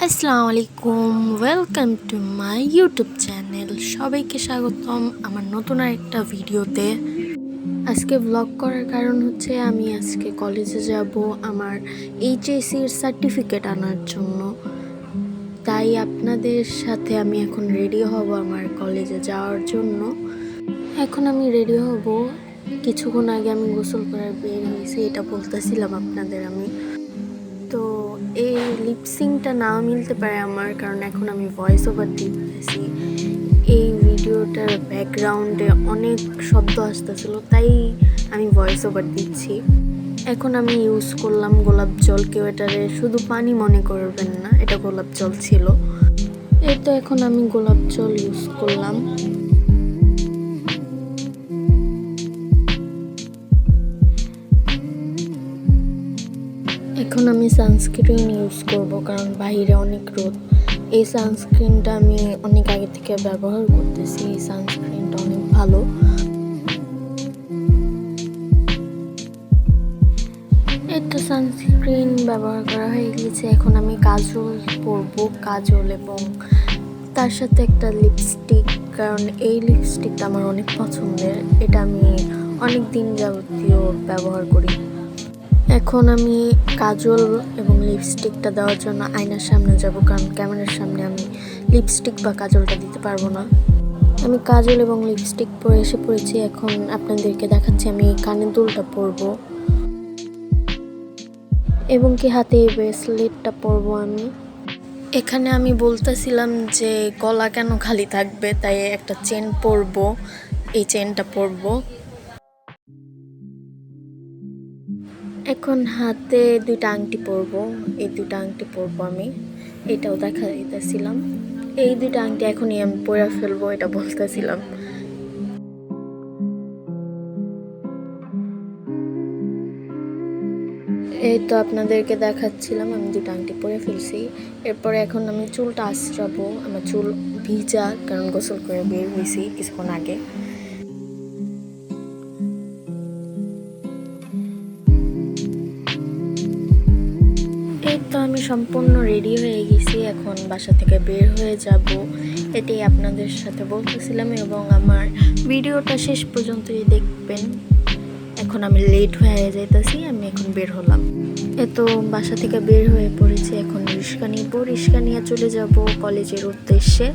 আসসালামু আলাইকুম, welcome to my YouTube channel. সবাইকে স্বাগতম আমার নতুন আরেকটা ভিডিওতে। আজকে ব্লগ করার কারণ হচ্ছে আমি আজকে কলেজে যাব আমার এইচএসসির সার্টিফিকেট আনার জন্য। তাই আপনাদের সাথে আমি এখন রেডি হব আমার কলেজে যাওয়ার জন্য। এখন আমি রেডি হব, কিছুক্ষণ আগে আমি গোসল করার বের হয়েছি, এটা বলতেছিলাম আপনাদের আমি। তো এই লিপসিংটা না মিলতে পারে আমার, কারণ এখন আমি ভয়েস ওভার দিতেছি। এই ভিডিওটার ব্যাকগ্রাউন্ডে অনেক শব্দ আসতেছিল, তাই আমি ভয়েস ওভার দিচ্ছি। এখন আমি ইউজ করলাম গোলাপ জল। কেউ এটারে শুধু পানি মনে করবেন না, এটা গোলাপ জল ছিল। এই তো এখন আমি গোলাপ জল ইউজ করলাম। এখন আমি সানস্ক্রিন ইউজ করব, কারণ বাইরে অনেক রোদ। এই সানস্ক্রিনটা আমি অনেক আগে থেকে ব্যবহার করতেছি, এই সানস্ক্রিনটা অনেক ভালো। একটা সানস্ক্রিন ব্যবহার করা হয়ে গেছে। এখন আমি কাজল পরবো, কাজল এবং তার সাথে একটা লিপস্টিক, কারণ এই লিপস্টিকটা আমার অনেক পছন্দের। এটা আমি অনেক দিন যাবতীয় ব্যবহার করি। এখন আমি কাজল এবং লিপস্টিকটা দেওয়ার জন্য আয়নার সামনে যাব, কারণ ক্যামেরার সামনে আমি লিপস্টিক বা কাজলটা দিতে পারবো না। আমি কাজল এবং লিপস্টিক পরে এসে পড়েছি। এখন আপনাদেরকে দেখাচ্ছি আমি কানের দুলটা পরবো এবং কি হাতে এই ব্রেসলেটটা পরবো আমি। এখানে আমি বলতেছিলাম যে গলা কেন খালি থাকবে, তাই একটা চেন পরবো, এই চেনটা পরবো। এখন হাতে দুইটা আংটি পরবো, এই দুইটা আংটি পরবো আমি, এটাও দেখা দিতেছিলাম। এই দুইটা আংটি এখনই আমি পরে ফেলবো, এটা বলতেছিলাম। এই তো আপনাদেরকে দেখাচ্ছিলাম আমি দুটো আংটি পরে ফেলছি। এরপরে এখন আমি চুলটা আঁচড়াবো। আমার চুল ভিজা, কারণ গোসল করে বের হয়েছি কিছুক্ষণ আগে। এই তো আমি সম্পূর্ণ রেডি হয়ে গেছি, এখন বাসা থেকে বের হয়ে যাব। এটাই আপনাদের সাথে বলতেছিলাম এবং আমার ভিডিওটা শেষ পর্যন্তই দেখবেন। এখন আমি লেট হয়ে যাইতেছি, আমি এখন বের হলাম। এতো বাসা থেকে বের হয়ে পড়েছি, এখন রিক্সা নিব, রিক্সা নিয়ে চলে যাব কলেজের উদ্দেশ্যে।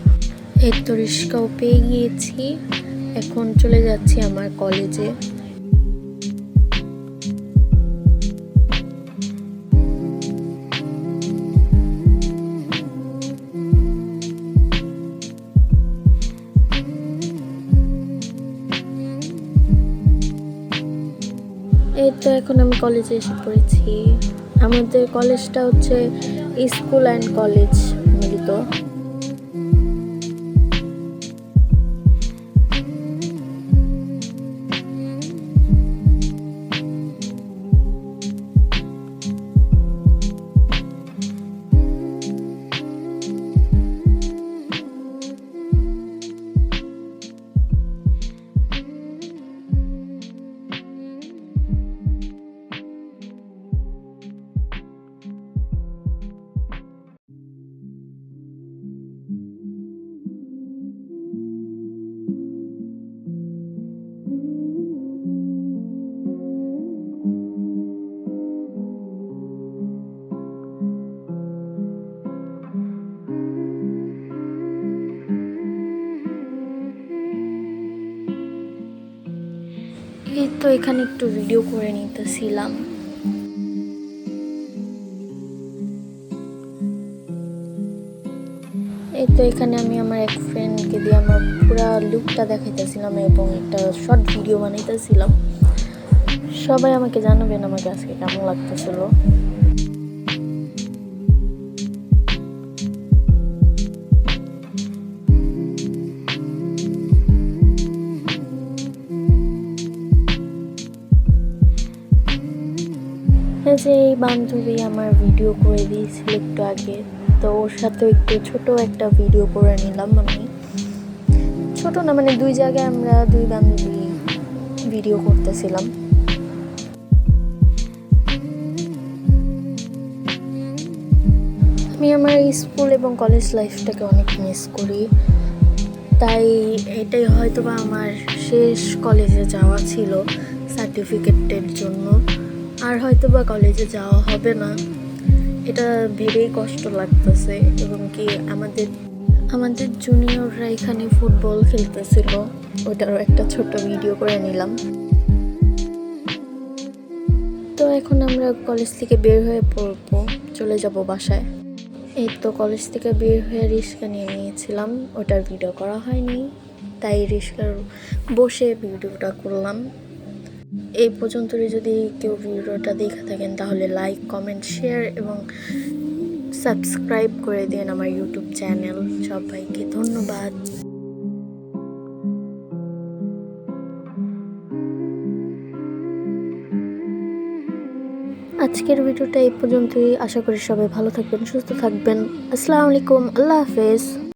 এই তো রিক্সাও পেয়ে গিয়েছি, এখন চলে যাচ্ছি আমার কলেজে। এই তো এখন আমি কলেজে এসে পড়েছি। আমাদের কলেজটা হচ্ছে স্কুল অ্যান্ড কলেজ মিলিত। এই তো এখানে একটু ভিডিও করে নিতেছিলাম। এই তো এখানে আমি আমার এক ফ্রেন্ডকে দিয়ে আমার পুরো লুকটা দেখাইতেছিলাম এবং একটা শর্ট ভিডিও বানাইতেছিলাম। সবাই আমাকে জানাবেন আমাকে আজকে কেমন লাগতেছিল। যে এই বান্ধবী আমার ভিডিও করে দিয়েছিল একটু আগে, তো ওর সাথে একটু ছোট একটা ভিডিও করে নিলাম আমি। ছোট না, মানে দুই জায়গায় আমরা দুই বান্ধবী ভিডিও করতেছিলাম। আমি আমার স্কুল এবং কলেজ লাইফটাকে অনেক মিস করি, তাই এটাই হয়তো বা আমার শেষ কলেজে যাওয়া ছিল সার্টিফিকেটের জন্য। আর হয়তো বা কলেজে যাওয়া হবে না, এটা ভেবেই কষ্ট লাগতেছে। এবং কি আমাদের জুনিয়ররা এখানে ফুটবল খেলতেছিল, ওটারও একটা ছোট ভিডিও করে নিলাম। তো এখন আমরা কলেজ থেকে বের হয়ে পড়বো, চলে যাব বাসায়। এই তো কলেজ থেকে বের হয়ে রিক্সা নিয়ে নিয়েছিলাম, ওটার ভিডিও করা হয়নি, তাই রিক্সার বসে ভিডিওটা করলাম। এই পর্যন্তই যদি কেউ ভিডিওটা দেখে থাকেন তাহলে লাইক, কমেন্ট, শেয়ার এবং সাবস্ক্রাইব করে দিন আমার ইউটিউব চ্যানেল। সবাইকে ধন্যবাদ। আজকের ভিডিওটা এই পর্যন্তই। আশা করি সবাই ভালো থাকবেন, সুস্থ থাকবেন। আসসালামু আলাইকুম, আল্লাহ হাফেজ।